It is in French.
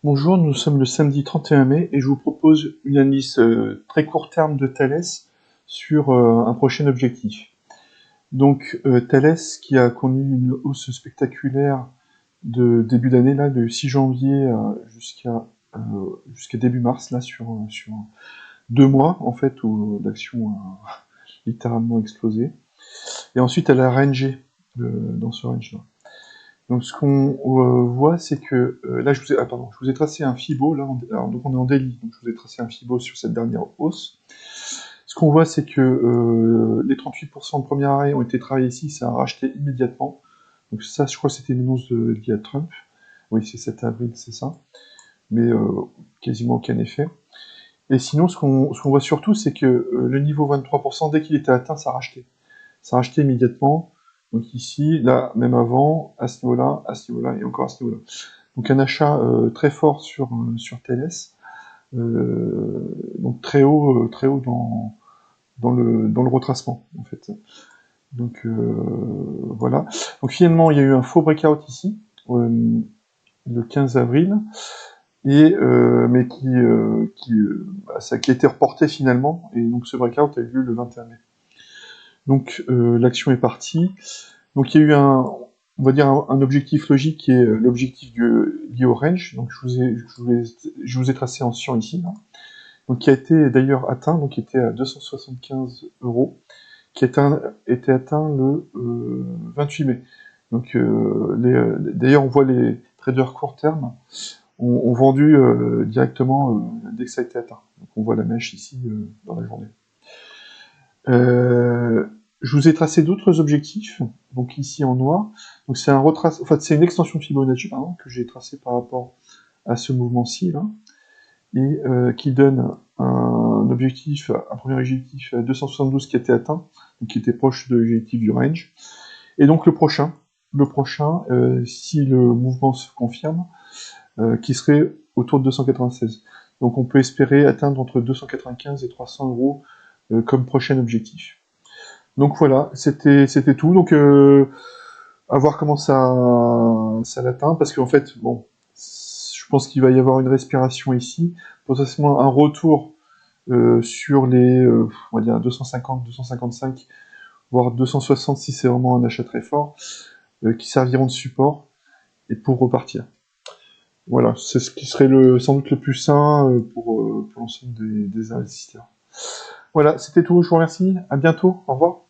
Bonjour, nous sommes le samedi 31 mai et je vous propose une analyse très court terme de Thales sur un prochain objectif. Donc Thales qui a connu une hausse spectaculaire de début d'année, là, de 6 janvier jusqu'à début mars, là, sur 2 mois, en fait, où l'action a littéralement explosé. Et ensuite elle a rangé dans ce range-là. Donc ce qu'on voit, c'est que là, je vous ai tracé un Fibo, là, alors, donc on est en daily, donc je vous ai tracé un Fibo sur cette dernière hausse. Ce qu'on voit, c'est que les 38% de premier arrêt ont été travaillés ici, ça a racheté immédiatement. Donc ça, je crois que c'était une annonce liée à Trump. Oui, c'est 7 avril, c'est ça. Mais quasiment aucun effet. Et sinon, ce qu'on voit surtout, c'est que le niveau 23%, dès qu'il était atteint, ça a racheté. Ça a racheté immédiatement. Donc ici, là, même avant, à ce niveau-là, et encore à ce niveau-là. Donc un achat très fort sur Thales, donc très haut dans le retracement, en fait. Donc voilà. Donc finalement, il y a eu un faux breakout ici, le 15 avril, mais qui a été reporté finalement, et donc ce breakout a eu lieu le 21 mai. Donc l'action est partie. Donc il y a eu on va dire un objectif logique qui est l'objectif lié au range. Donc je vous ai tracé en cyan ici, là. Donc qui a été d'ailleurs atteint, donc qui était à 275 €, qui a été atteint le 28 mai. Donc d'ailleurs on voit les traders court terme ont vendu directement dès que ça a été atteint. Donc on voit la mèche ici dans la journée. Je vous ai tracé d'autres objectifs, donc ici en noir. Donc c'est une extension de Fibonacci, pardon, que j'ai tracé par rapport à ce mouvement-ci là, et qui donne un premier objectif à 272 qui a été atteint, donc qui était proche de l'objectif du range. Et donc si le mouvement se confirme, qui serait autour de 296. Donc on peut espérer atteindre entre 295 et 300 € comme prochain objectif. Donc voilà, c'était tout. Donc à voir comment ça l'atteint, parce qu'en fait, bon, je pense qu'il va y avoir une respiration ici, potentiellement un retour sur les, on va dire 250, 255, voire 260 si c'est vraiment un achat très fort, qui serviront de support et pour repartir. Voilà, c'est ce qui serait sans doute le plus sain pour l'ensemble des investisseurs. Voilà, c'était tout. Je vous remercie. À bientôt. Au revoir.